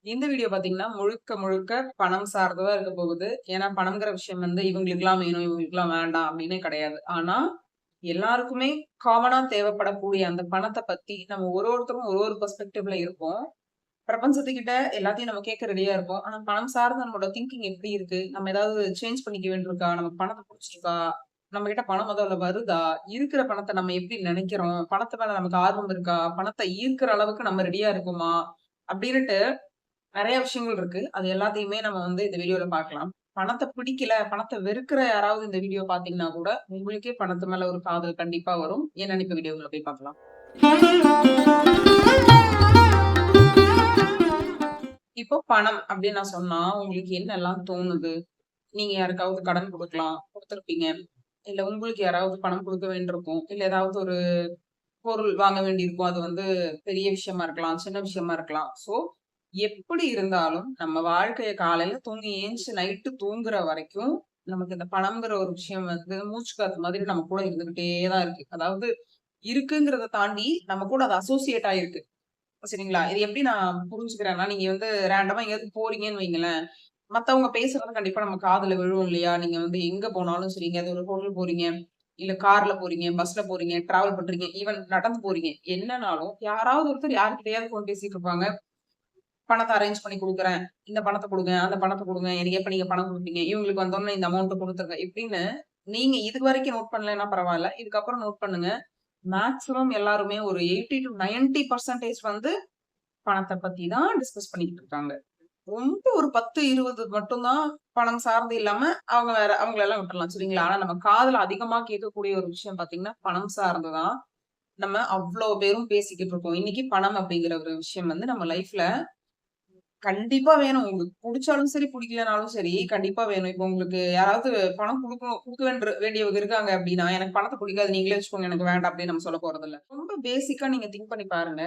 இந்த வீடியோ பாத்தீங்கன்னா, முழுக்க முழுக்க பணம் சார்ந்ததா இருக்க போகுது. ஏன்னா, பணம்ங்கிற விஷயம் வந்து இவங்களுக்கெல்லாம் வேணும், இவங்களுக்கெல்லாம் வேண்டாம் அப்டின்னே கிடையாது. ஆனா, எல்லாருக்குமே காமனா தேவைப்படக்கூடிய அந்த பணத்த பத்தி நம்ம ஒருத்தரும் ஒரு பெர்ஸ்பெக்டிவ்ல இருப்போம். பிரபஞ்சத்துக்கிட்ட எல்லாத்தையும் நம்ம கேட்க ரெடியா இருப்போம். ஆனா, பணம் சார்ந்த நம்மளோட திங்கிங் எப்டி இருக்கு? நம்ம ஏதாவது சேஞ்ச் பண்ணிக்க வேண்டியிருக்கா? நமக்கு பணத்த புடிச்சிருக்கா? நம்மகிட்ட பணம் முதல்ல வருதா? இருக்கிற பணத்த நம்ம எப்டி நெனைக்கிறோம்? பணத்து மேல நமக்கு ஆர்வம் இருக்கா? பணத்த ஈர்க்கிற அளவுக்கு நம்ம ரெடியா இருக்கோமா? அப்டின்னுட்டு நெறைய விஷயங்கள் இருக்கு. அது எல்லாத்தையுமே நம்ம வந்து இந்த வீடியோல பார்க்கலாம். பணத்த பிடிக்கல, பணத்த வெறுக்கிற யாராவது இந்த வீடியோ பார்த்தீங்கன்னா கூட, உங்களுக்கே பணத்து மேல ஒரு காதல் கண்டிப்பா வரும். என்னன்னு இப்ப வீடியோக்குள்ள போய் பார்க்கலாம். இப்போ பணம் அப்படின்னு நான் சொன்னா, உங்களுக்கு என்னெல்லாம் தோணுது? நீங்க யாருக்காவது கடன் குடுக்கலாம், குடுத்துருப்பீங்க. இல்ல உங்களுக்கு யாராவது பணம் குடுக்க வேண்டியிருக்கும். இல்ல ஏதாவது ஒரு பொருள் வாங்க வேண்டியிருக்கும். அது வந்து பெரிய விஷயமா இருக்கலாம், சின்ன விஷயமா இருக்கலாம். எப்படி இருந்தாலும் நம்ம வாழ்க்கைய காலையில தூங்கி ஏந்திச்சு நைட்டு தூங்குற வரைக்கும், நமக்கு இந்த பணம்ங்கிற ஒரு விஷயம் வந்து மூச்சு காத்து மாதிரி நம்ம கூட இருந்துகிட்டே தான் இருக்கு. அதாவது இருக்குங்கிறத தாண்டி நம்ம கூட அது அசோசியேட் ஆயிருக்கு. சரிங்களா? இது எப்படி நான் புரிஞ்சுக்கிறேன்னா, நீங்க வந்து ரேண்டமா எங்கேயாவது போறீங்கன்னு வைங்களேன், மத்தவங்க பேசுறது கண்டிப்பா நம்ம காதுல விழும் இல்லையா? நீங்க வந்து எங்க போனாலும் சரி, எங்கேயாவது ஒரு ஹோட்டல் போறீங்க, இல்ல கார்ல போறீங்க, பஸ்ல போறீங்க, டிராவல் பண்றீங்க, ஈவன் நடந்து போறீங்க. என்னனாலும் யாராவது ஒருத்தர் யார்கிட்டயாவது ஃபோன் பேசிட்டு இருப்பாங்க. பணத்த அரேஞ்ச் பண்ணி குடுக்குறேன். இந்த பணத்த குடுங்க, அந்த பணத்த குடுங்க. எனக்கு எப்ப நீங்க பணம் குடுப்பீங்க? இவங்களுக்கு வந்தோனே இந்த அமௌண்ட் குடுத்துருங்க. இப்படின்னு நீங்க இதுவரைக்கும் நோட் பண்ணலன்னா பரவால்ல. இதுக்கப்புறம் நோட் பண்ணுங்க. மேக்ஸிமம் எல்லாருமே ஒரு 80-90% வந்து பணத்த பத்தி தான் டிஸ்கஸ் பண்ணிக்கிட்டு இருக்காங்க. ரொம்ப ஒரு 10, 20 மட்டும் தான் பணம் சார்ந்து இல்லாம, அவங்க வேற அவங்களெல்லாம் விட்டுறலாம் சரிங்களா? ஆனா நம்ம காதுல அதிகமா கேட்கக்கூடிய ஒரு விஷயம் பார்த்தீங்கன்னா, பணம் சார்ந்து தான். நம்ம அவ்ளோ பேரும் பேசிக்கிட்டு இருக்கோம். இன்னைக்கு பணம் அப்படிங்கிற ஒரு விஷயம் வந்து நம்ம லைஃப்ல கண்டிப்பா வேணும். உங்களுக்கு புடிச்சாலும் சரி, புடிக்கலனாலும் சரி, கண்டிப்பா வேணும். இப்போ உங்களுக்கு யாராவது பணம் குடுக்கணும் குடுக்க வேண்டியவங்க இருக்காங்க அப்டின்னா, "எனக்கு பணத்த புடிக்காது. நீங்களே வச்சுக்கோங்க. எனக்கு வேண்டாம்." அப்டின்னு நம்ம சொல்ல போறதில்ல. ரொம்ப பேசிக்கா நீங்க திங்க் பண்ணி பாருங்க.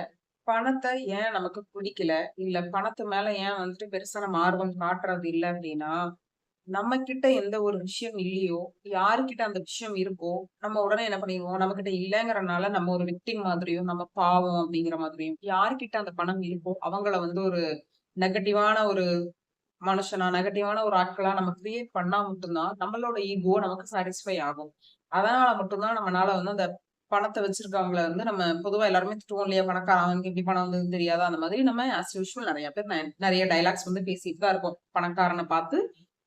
பணத்த ஏன் நமக்கு பிடிக்கல? இல்ல பணத்து மேல ஏன் வந்துட்டு பெருசா நம்ம ஆர்வம் காட்டுறது இல்ல அப்டின்னா, நம்ம கிட்ட எந்த ஒரு விஷயம் இல்லையோ, யாருகிட்ட அந்த விஷயம் இருக்கோ, நம்ம உடனே என்ன பண்ணிருவோம், நம்மகிட்ட இல்லங்கிறனால நம்ம ஒரு விக்டிம் மாதிரியும், நம்ம பாவம் அப்டிங்கிற மாதிரியும், யார்கிட்ட அந்த பணம் இருக்கோ, அவங்கள வந்து ஒரு நெகட்டிவான ஒரு மனுஷனா, நெகட்டிவான ஒரு ஆட்களா நம்ம கிரியேட் பண்ணா மட்டும் தான், நம்மளோட ஈகோ நமக்கு சாட்டிஸ்ஃபை ஆகும். அதனால மட்டும் தான் நம்மனால வந்து அந்த பணத்த வச்சிருக்கவங்கள வந்து நம்ம பொதுவா எல்லாருமே திட்டுவோம் இல்லையா? பணக்காரன் அவனுக்கு எப்படி பணம் வந்ததுன்னு தெரியாதா? அந்த மாதிரி நம்ம ஆஸ் யூசுவல் நெறைய பேர் நெறைய டயலாக்ஸ் வந்து பேசிட்டு தான் இருக்கோம். பணக்காரன பார்த்து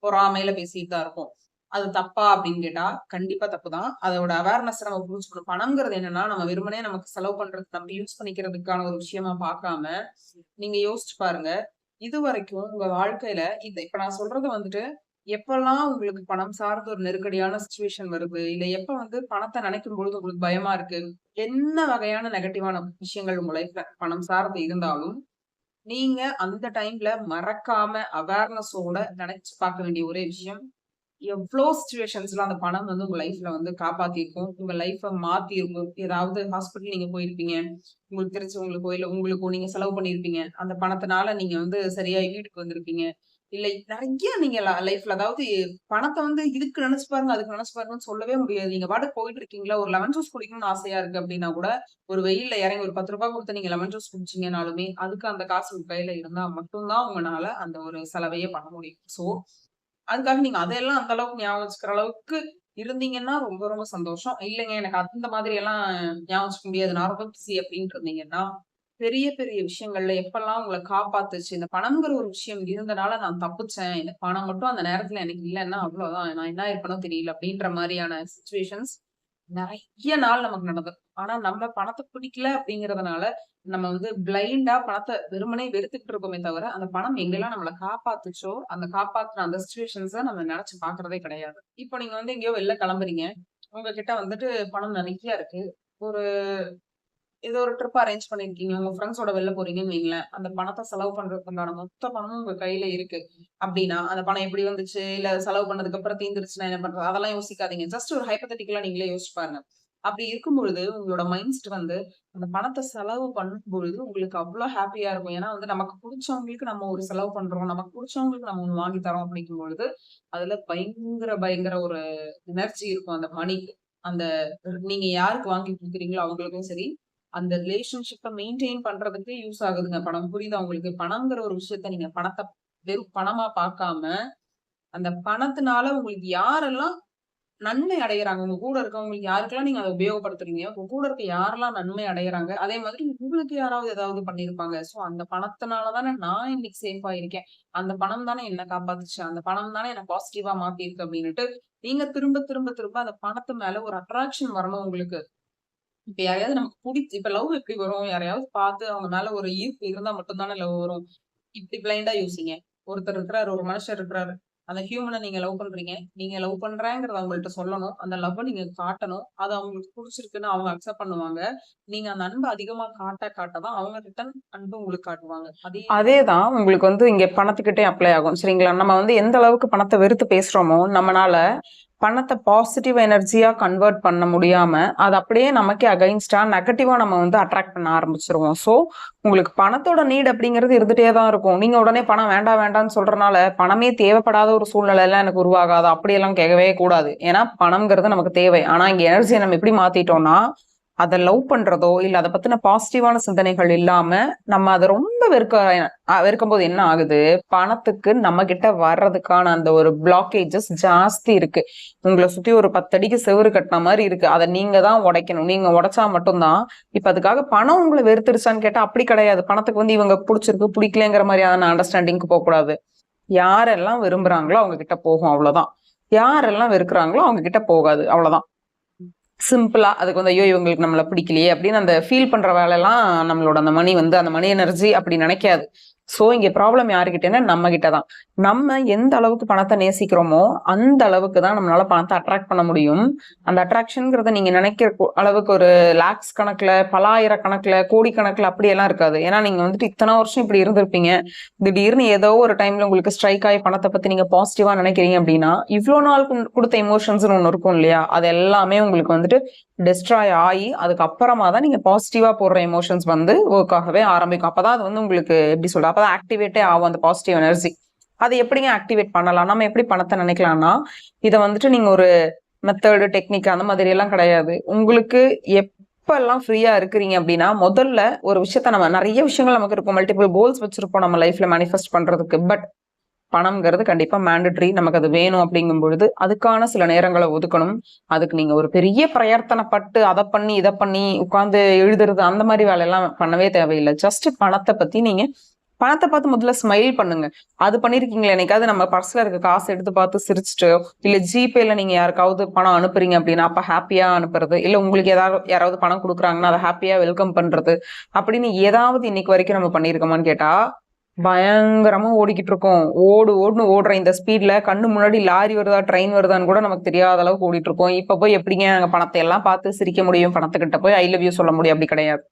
பொறாமையில பேசிட்டு தான் இருக்கோம். அது தப்பா அப்படின்னு கேட்டா, கண்டிப்பா தப்பு தான். அதோட அவேர்னஸ் நம்ம புரிஞ்சுக்கணும். பணம்ங்கிறது என்னன்னா, நம்ம வெறுமனே நமக்கு செலவு பண்றதுக்கு, நம்ம யூஸ் பண்ணிக்கிறதுக்கான ஒரு விஷயமா பார்க்காம, நீங்க யோசிச்சு பாருங்க. இதுவரைக்கும் உங்க வாழ்க்கையில இப்ப நான் சொல்றது வந்துட்டு, எப்பல்லாம் உங்களுக்கு பணம் சார்ந்த ஒரு நெருக்கடியான சிச்சுவேஷன் வருது, இல்ல எப்ப வந்து பணத்த நினைக்கும் பொழுது உங்களுக்கு பயமா இருக்கு, என்ன வகையான நெகட்டிவான விஷயங்கள் உங்க லைஃப்ல பணம் சார்ந்து இருந்தாலும், நீங்க அந்த டைம்ல மறக்காம அவேர்னஸோட நினைச்சு பார்க்க வேண்டிய ஒரே விஷயம், எவ்ளோ சிச்சுவேஷன்ஸ்ல அந்த பணம் வந்து உங்க லைஃப்ல வந்து காப்பாத்தியிருக்கும். உங்க லைஃப மாத்தியிருக்கும். ஏதாவது ஹாஸ்பிட்டல் நீங்க போயிருப்பீங்க. உங்களுக்கு தெரிஞ்சவங்களுக்கோ, இல்ல உங்களுக்கோ நீங்க செலவு பண்ணியிருப்பீங்க. அந்த பணத்தினால நீங்க வந்து சரியா வீட்டுக்கு வந்திருப்பீங்க. இல்ல நெறைய நீங்க லைஃப்ல அதாவது பணத்த வந்து இதுக்கு நெனச்சு பாருங்க, அதுக்கு நெனச்சு பாருங்கன்னு சொல்லவே முடியாது. நீங்க பாட்டுக்கு போயிட்டு இருக்கீங்களா, ஒரு லெமன் ஜூஸ் குடிக்கணும்னு ஆசையா இருக்கு அப்டின்னா கூட, ஒரு வெயில்ல இறங்கி ஒரு ரூ. 10 குடுத்து நீங்க லெமன் ஜூஸ் குடிச்சீங்கனாலுமே, அதுக்கு அந்த காசு உங்க கையில இருந்தா மட்டும் தான் உங்கனால அந்த ஒரு செலவையே பண்ண முடியும். அதுக்காக நீங்க அதையெல்லாம் அந்த அளவுக்கு ஞாபகம் வச்சுக்கிற அளவுக்கு இருந்தீங்கன்னா, ரொம்ப ரொம்ப சந்தோஷம். இல்லைங்க எனக்கு அந்த மாதிரி எல்லாம் ஞாபகம் வச்சுக்க முடியாது. நான் ரொம்ப பிஸி அப்டின்ட்டு இருந்தீங்கன்னா, பெரிய பெரிய விஷயங்கள்ல எப்பல்லாம் உங்கள காப்பாத்துச்சு, இந்த பணம்ங்கிற ஒரு விஷயம் இருந்தனால நான் தப்பிச்சேன். இந்த பணம் மட்டும் அந்த நேரத்துல எனக்கு இல்லன்னா அவ்வளோதான். நான் என்ன இருப்பேனோ தெரியல அப்டின்ற மாரியான சிச்சுவேஷன்ஸ் நெறைய நாள் நமக்கு நடந்தது. ஆனா நம்ம பணத்த பிடிக்கல அப்டிங்கிறதுனால, நம்ம வந்து பிளைண்டா பணத்த வெறுமனே வெறுத்துக்கிட்டு இருக்கோமே தவிர, அந்த பணம் எங்கெல்லாம் நம்மள காப்பாத்துச்சோ, அந்த காப்பாத்துன அந்த சிச்சுவேஷன்ஸ நம்ம நெனச்சு பார்க்கிறதே கிடையாது. இப்போ நீங்க வந்து எங்கேயோ வெளில கிளம்புறீங்க. உங்ககிட்ட வந்துட்டு பணம் நெறைய இருக்கு. ஒரு ஏதோ ஒரு ட்ரிப் அரேஞ்ச் பண்ணியிருக்கீங்க. உங்க ஃப்ரெண்ட்ஸோட வெளில போறீங்கன்னு வைங்களேன். அந்த பணத்த செலவு பண்றதுக்கு உண்டான மொத்த பணமும் உங்க கையில இருக்கு. அப்டின்னா, அந்த பணம் எப்படி வந்துச்சு? இல்ல செலவு பண்ணதுக்கு அப்புறம் தீர்ந்துருச்சுன்னா என்ன பண்றது? அதெல்லாம் யோசிக்காதீங்க. ஜஸ்ட் ஒரு ஹைப்போதெட்டிக்கலா நீங்களே யோசிச்சு பாருங்க. அப்படி இருக்கும் பொழுது, உங்களோட மைண்ட் செட் வந்து அந்த பணத்த செலவு பண்ணும்பொழுது உங்களுக்கு அவ்ளோ ஹேப்பியா இருக்கும். ஏன்னா வந்து நமக்கு புடிச்சவங்களுக்கு நம்ம ஒரு செலவு பண்றோம். நமக்கு புடிச்சவங்களுக்கு நம்ம ஒண்ணு வாங்கி தரோம் அப்படிங்கும் பொழுது, அதுல பயங்கர ஒரு எனர்ஜி இருக்கும் அந்த மணிக்கு. அந்த நீங்க யாருக்கு வாங்கி குடுக்குறீங்களோ அவங்களுக்கும் சரி, அந்த ரிலேஷன்ஷிப்பை மெயின்டைன் பண்றதுக்கு யூஸ் ஆகுதுங்க பணம். புரியுதா உங்களுக்கு? பணம்ங்கிற ஒரு விஷயத்த நீங்க பணத்தை வெறும் பணமா பார்க்காம, அந்த பணத்தினால உங்களுக்கு யாரெல்லாம் நன்மை அடையறாங்க, உங்க கூட இருக்கவங்களுக்கு யாருக்கெல்லாம் நீங்க அத உபயோகப்படுத்துறீங்க, உங்க கூட இருக்க யாரெல்லாம் நன்மை அடையறாங்க, அதே மாதிரி உங்களுக்கு யாராவது ஏதாவது பண்ணியிருப்பாங்க. சோ அந்த பணத்தினால தானே நான் இன்னைக்கு சேஃபா இருக்கேன். அந்த பணம் தானே என்ன காப்பாத்துச்சு. அந்த பணம் தானே என்ன பாசிட்டிவா மாத்திருக்கு அப்படின்னுட்டு, நீங்க திரும்ப திரும்ப திரும்ப அந்த பணத்து மேல ஒரு அட்ராக்ஷன் வரணும் உங்களுக்கு. இப்ப யாரையாவது நமக்கு இப்ப லவ் எப்படி வரும்? யாரையாவது பார்த்து அவங்க மேல ஒரு ஈர்ப்பு இருந்தா மட்டும் தானே லவ் வரும். இப்படி பிளைண்டா யோசிங்க. ஒருத்தர் இருக்கிறாரு, ஒரு மனுஷர் இருக்கிறாரு. அந்த ஹியூமன நீங்க லவ் பண்றீங்க. நீங்க லவ் பண்றேங்கிறத அவங்கள்ட்ட சொல்லணும். அந்த லவ்வ நீங்க காட்டணும். அது அவங்களுக்கு புடிச்சிருக்குன்னு அவங்க அக்செப்ட் பண்ணுவாங்க. நீங்க அந்த அன்ப அதிகமா காட்ட காட்ட தான் அவங்க ரிட்டர்ன் அன்பு உங்களுக்கு காட்டுவாங்க. அதேதான் உங்களுக்கு வந்து இங்க பணத்துக்கிட்டே அப்ளை ஆகும். சரிங்களா? நம்ம வந்து எந்த அளவுக்கு பணத்த வெறுத்து பேசுறோமோ, நம்மனால பணத்த பாசிட்டிவ் எனர்ஜியா கன்வெர்ட் பண்ண முடியாம, அது அப்படியே நமக்கே அகைன்ஸ்டா நெகட்டிவா நம்ம வந்து அட்ராக்ட் பண்ண ஆரம்பிச்சுருவோம். ஸோ, உங்களுக்கு பணத்தோட நீட் அப்படிங்கிறது இருந்துட்டே தான் இருக்கும். நீங்க உடனே பணம் வேண்டாம் வேண்டாம்னு சொல்றனால, பணமே தேவைப்படாத ஒரு சூழ்நிலைலாம் எனக்கு உருவாகாதா? அப்படியெல்லாம் கேட்கவே கூடாது. ஏன்னா பணம்ங்கிறது நமக்கு தேவை. ஆனா இங்க எனர்ஜிய நம்ம எப்படி மாத்திட்டோம்னா, அத லவ் பண்றதோ, இல்ல அத பத்தின பாசிட்டிவான சிந்தனைகள் இல்லாம, நம்ம அத ரொம்ப வெறுக்கும்போது என்ன ஆகுது? பணத்துக்கு நம்ம கிட்ட வர்றதுக்கான அந்த ஒரு பிளாக்கேஜஸ் ஜாஸ்தி இருக்கு. உங்கள சுத்தி ஒரு 10 அடிக்கு செவுரு கட்டின மாரி இருக்கு. அத நீங்க தான் உடைக்கணும். நீங்க உடைச்சா மட்டும் தான் இப்ப அதுக்காக பணம் உங்கள வெறுத்துருச்சான்னு கேட்டா அப்படி கிடையாது. பணத்துக்கு வந்து இவங்க புடிச்சிருக்கு, புடிக்கலங்கிற மாதிரியான அண்டர்ஸ்டாண்டிங்க்கு போகக்கூடாது. யாரெல்லாம் விரும்புறாங்களோ அவங்க கிட்ட போகும் அவ்வளவுதான். யாரெல்லாம் வெறுக்கிறாங்களோ அவங்க கிட்ட போகாது அவ்வளவுதான். சிம்பிளா அதுக்கு வந்து ஐயோ இவங்களுக்கு நம்மள பிடிக்கலையே அப்படின்னு அந்த ஃபீல் பண்ற வேலையெல்லாம் நம்மளோட அந்த மணி வந்து அந்த மணி எனர்ஜி அப்படி நினைக்காது. சோ இங்க ப்ராப்ளம் யாருகிட்டன்னா நம்ம கிட்டதான். நம்ம எந்த அளவுக்கு பணத்தை நேசிக்கிறோமோ அந்த அளவுக்கு தான் நம்மளால பணத்தை அட்ராக்ட் பண்ண முடியும். அந்த அட்ராக்ஷன்ங்கிறத நீங்க நினைக்கிற அளவுக்கு ஒரு லேக்ஸ் கணக்குல, பல ஆயிரக்கணக்குல, கோடி கணக்குல அப்படியெல்லாம் இருக்காது. ஏன்னா நீங்க வந்துட்டு இத்தனை வருஷம் இப்படி இருந்திருப்பீங்க. திடீர்னு ஏதோ ஒரு டைம்ல உங்களுக்கு ஸ்ட்ரைக் ஆகி பணத்தை பத்தி நீங்க பாசிட்டிவா நினைக்கிறீங்க அப்படின்னா, இவ்வளவு நாள் கொடுத்த எமோஷன்ஸ்னு ஒண்ணு இருக்கும் இல்லையா? அது எல்லாமே உங்களுக்கு வந்துட்டு டிஸ்ட்ராய் ஆகி அதுக்கப்புறமா தான் நீங்க பாசிட்டிவா போடுற எமோஷன்ஸ் வந்து ஒர்க் ஆகவே ஆரம்பிக்கும். அப்பதான் அது வந்து உங்களுக்கு எப்படி சொல்ற, அப்பதான் ஆக்டிவேட்டே ஆகும் அந்த பாசிட்டிவ் எனர்ஜி. அதை எப்படிங்க ஆக்டிவேட் பண்ணலாம்? நம்ம எப்படி பணத்தை நினைக்கலாம்னா, இதை வந்துட்டு நீங்க ஒரு மெத்தடு டெக்னிக் அந்த மாதிரி எல்லாம் கிடையாது. உங்களுக்கு எப்பெல்லாம் ஃப்ரீயா இருக்கிறீங்க அப்படின்னா, முதல்ல ஒரு விஷயத்த நம்ம நிறைய விஷயங்கள் நமக்கு இருக்கும், மல்டிபிள் கோல்ஸ் வச்சிருப்போம் நம்ம லைஃப்ல மேனிஃபெஸ்ட் பண்றதுக்கு. பட் பணம்ங்கிறது கண்டிப்பா மேண்டட்ரி. நமக்கு அது வேணும் அப்படிங்கும் பொழுது அதுக்கான சில நேரங்களை ஒதுக்கணும். அதுக்கு நீங்க ஒரு பெரிய பிரயத்தனப்பட்டு அதை பண்ணி இதை பண்ணி உட்கார்ந்து எழுதுறது அந்த மாதிரி வேலையெல்லாம் பண்ணவே தேவையில்லை. ஜஸ்ட் பணத்தை பார்த்து முதல்ல ஸ்மைல் பண்ணுங்க. அது பண்ணிருக்கீங்களா? என்னைக்காவது நம்ம பர்ஸ்ல இருக்க காசு எடுத்து பார்த்து சிரிச்சுட்டு, இல்ல ஜிபேல நீங்க யாருக்காவது பணம் அனுப்புறீங்க அப்படின்னா அப்ப ஹாப்பியா அனுப்புறது, இல்ல உங்களுக்கு யாராவது பணம் கொடுக்குறாங்கன்னா அதை ஹாப்பியா வெல்கம் பண்றது அப்படின்னு ஏதாவது இன்னைக்கு வரைக்கும் நம்ம பண்ணிருக்கோமான்னு கேட்டா பயங்கரமா ஓடிக்கிட்டு இருக்கோம். ஓடுன்னு ஓடுற இந்த ஸ்பீட்ல கண்ணு முன்னாடி லாரி வருதா ட்ரெயின் வருதான்னு கூட நமக்கு தெரியாத அளவுக்கு ஓடிட்டு இருக்கோம். இப்ப போய் எப்படிங்க நாங்க பணத்தை எல்லாம் பார்த்து சிரிக்க முடியும்? பணத்துக்கிட்ட போய் ஐ லவ் யூ சொல்ல முடியும்? அப்படி கிடையாது.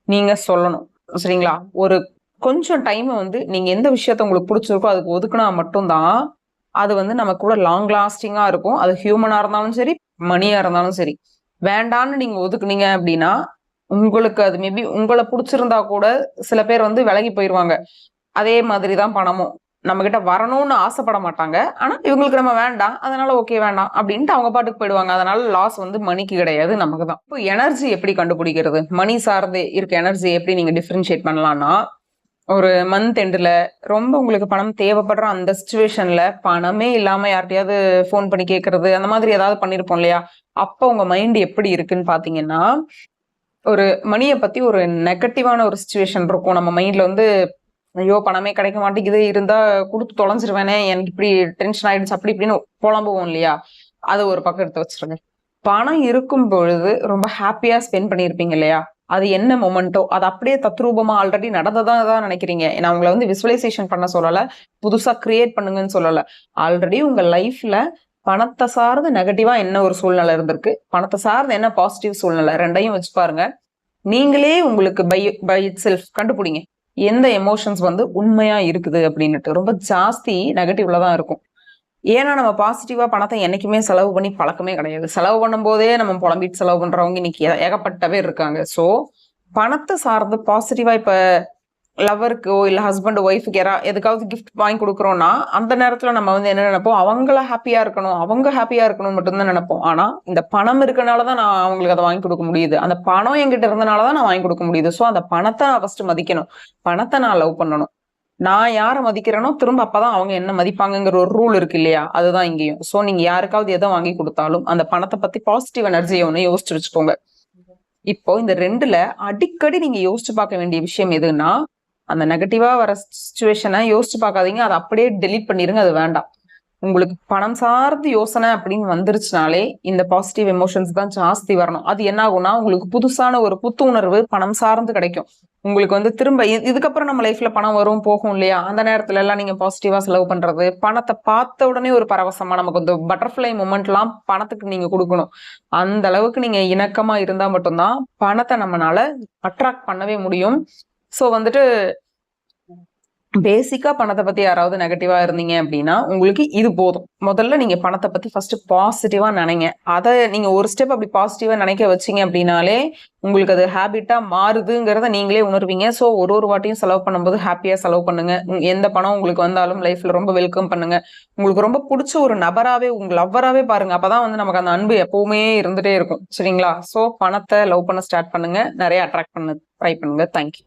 நீங்க சொல்லணும். சரிங்களா? ஒரு கொஞ்சம் டைம் வந்து நீங்க எந்த விஷயத்த உங்களுக்கு பிடிச்சிருக்கோ அதுக்கு ஒதுக்குனா மட்டும்தான் அது வந்து நம்ம கூட லாங் லாஸ்டிங்கா இருக்கும். அது ஹியூமனா இருந்தாலும் சரி, மணியா இருந்தாலும் சரி. வேண்டான்னு நீங்க ஒதுக்குனீங்க அப்படின்னா உங்களுக்கு அது மேபி உங்களை பிடிச்சிருந்தா கூட சில பேர் வந்து விலகி போயிருவாங்க. அதே மாதிரிதான் பணமும். நம்ம கிட்ட வரணும்னு ஆசைப்பட மாட்டாங்க. ஆனா இவங்களுக்கு நம்ம வேண்டாம், அதனால ஓகே வேண்டாம் அப்படின்ட்டு அவங்க பாட்டுக்கு போயிடுவாங்க. அதனால லாஸ் வந்து மணிக்கு கிடையாது, நமக்கு தான். இப்போ எனர்ஜி எப்படி கண்டுபிடிக்கிறது? மணி சார்ந்து இருக்க எனர்ஜி எப்படி நீங்க டிஃபரன்ஷியேட் பண்ணலாம்னா, ஒரு மந்த் எண்டுல ரொம்ப உங்களுக்கு பணம் தேவைப்படுற அந்த சிச்சுவேஷன்ல பணமே இல்லாம யார்கிட்டயாவது போன் பண்ணி கேட்கறது அந்த மாதிரி ஏதாவது பண்ணிருப்போம் இல்லையா? அப்ப உங்க மைண்ட் எப்படி இருக்குன்னு பாத்தீங்கன்னா, ஒரு மணியை பத்தி ஒரு நெகட்டிவான ஒரு சிச்சுவேஷன் இருக்கும் நம்ம மைண்ட்ல. வந்து ஐயோ பணமே கிடைக்க மாட்டேங்குது, இருந்தா கொடுத்து தொலைஞ்சிருவேனே, எனக்கு இப்படி டென்ஷன் ஆயிடுச்சு அப்படி இப்படின்னு புலம்புவோம் இல்லையா? அது ஒரு பக்கம் எடுத்து வச்சிருங்க. பணம் இருக்கும் பொழுது ரொம்ப ஹாப்பியா ஸ்பெண்ட் பண்ணியிருப்பீங்க இல்லையா? அது என்ன மொமெண்டோ அது அப்படியே தத்ரூபமா ஆல்ரெடி நடந்ததான் நினைக்கிறீங்க. நான் உங்களை வந்து விசுவலைசேஷன் பண்ண சொல்லல, புதுசா கிரியேட் பண்ணுங்கன்னு சொல்லல. ஆல்ரெடி உங்க லைஃப்ல பணத்தை சார்ந்து நெகட்டிவா என்ன ஒரு சூழ்நிலை இருந்திருக்கு, பணத்தை சார்ந்து என்ன பாசிட்டிவ் சூழ்நிலை, ரெண்டையும் வச்சு பாருங்க. நீங்களே உங்களுக்கு பை இட் செல்ஃப் கண்டுபிடிங்க எந்த எமோஷன்ஸ் வந்து உண்மையா இருக்குது அப்படின்னுட்டு. ரொம்ப ஜாஸ்தி நெகட்டிவ்ல தான் இருக்கும். ஏன்னா நம்ம பாசிட்டிவா பணத்தை என்னைக்குமே செலவு பண்ணி பழக்கமே கிடையாது. செலவு பண்ணும் போதே நம்ம புலம்பிட்டு செலவு பண்றவங்க இன்னைக்கு ஏகப்பட்ட பேர் இருக்காங்க. சோ பணத்தை சார்ந்து பாசிட்டிவா இப்ப லவருக்கோ இல்ல ஹஸ்பண்ட் ஒய்ஃபுக்கு எதுக்காவது கிஃப்ட் வாங்கி கொடுக்குறோம்னா அந்த நேரத்துல நம்ம வந்து என்ன நினைப்போம், அவங்கள ஹாப்பியா இருக்கணும், அவங்க ஹாப்பியா இருக்கணும் மட்டும்தான் நினைப்போம். ஆனா இந்த பணம் இருக்கனாலதான் நான் அவங்களுக்கு அதை வாங்கி கொடுக்க முடியுது, அந்த பணம் என்கிட்ட இருந்தனாலதான் நான் வாங்கி கொடுக்க முடியுது. சோ அந்த பணத்தை நான் ஃபர்ஸ்ட் மதிக்கணும், பணத்தை நான் லவ் பண்ணணும். நான் யாரை மதிக்கிறேனோ திரும்ப அப்பதான் அவங்க என்ன மதிப்பாங்கங்கிற ஒரு ரூல் இருக்கு இல்லையா, அதுதான் இங்கேயும். சோ நீங்க யாருக்காவது எதை வாங்கி கொடுத்தாலும் அந்த பணத்தை பத்தி பாசிட்டிவ் எனர்ஜியை ஒண்ணு யோசிச்சு வச்சுக்கோங்க. இப்போ இந்த ரெண்டுல அடிக்கடி நீங்க யோசிச்சு பார்க்க வேண்டிய விஷயம் எதுன்னா, அந்த நெகட்டிவா வர சுச்சுவேஷனை யோசிச்சு பார்க்காதீங்க, அதை அப்படியே டெலீட் பண்ணிருங்க, அது வேண்டாம். உங்களுக்கு பணம் சார்ந்து யோசனை அப்படின்னு வந்துருச்சுனாலே இந்த பாசிட்டிவ் எமோஷன்ஸ் தான் ஜாஸ்தி வரணும். அது என்ன ஆகும்னா உங்களுக்கு புதுசான ஒரு புத்துணர்வு பணம் சார்ந்து கிடைக்கும். உங்களுக்கு வந்து திரும்ப இதுக்கப்புறம் நம்ம லைஃப்ல பணம் வரும் போகும் இல்லையா, அந்த நேரத்துல எல்லாம் நீங்க பாசிட்டிவா செலவு பண்றது, பணத்தை பார்த்த உடனே ஒரு பரவசமா நமக்கு இந்த பட்டர்ஃபிளை மூமெண்ட் எல்லாம் பணத்துக்கு நீங்க கொடுக்கணும். அந்த அளவுக்கு நீங்க இணக்கமா இருந்தா மட்டும்தான் பணத்தை நம்மளால அட்ராக்ட் பண்ணவே முடியும். சோ வந்துட்டு பேசிக்கா பணத்தை பத்தி யாராவது நெகட்டிவா இருந்தீங்க அப்படின்னா உங்களுக்கு இது போதும். முதல்ல நீங்க பணத்தை பத்தி ஃபர்ஸ்ட் பாசிட்டிவா நினைங்க. அதை நீங்க ஒரு ஸ்டெப் அப்படி பாசிட்டிவா நினைக்க வச்சீங்க அப்படின்னாலே உங்களுக்கு அது ஹேபிட்டா மாறுதுங்கிறத நீங்களே உணர்வீங்க. ஸோ ஒரு வாட்டியும் செலவு பண்ணும்போது ஹாப்பியா செலவு பண்ணுங்க. எந்த பணம் உங்களுக்கு வந்தாலும் லைஃப்ல ரொம்ப வெல்கம் பண்ணுங்க. உங்களுக்கு ரொம்ப பிடிச்ச ஒரு நபராவே உங்க லவ்வராவே பாருங்க. அப்பதான் வந்து நமக்கு அந்த அன்பு எப்பவுமே இருந்துட்டே இருக்கும். சரிங்களா? ஸோ பணத்தை லவ் பண்ண ஸ்டார்ட் பண்ணுங்க, நிறைய அட்ராக்ட் பண்ண ட்ரை பண்ணுங்க. தேங்க்யூ.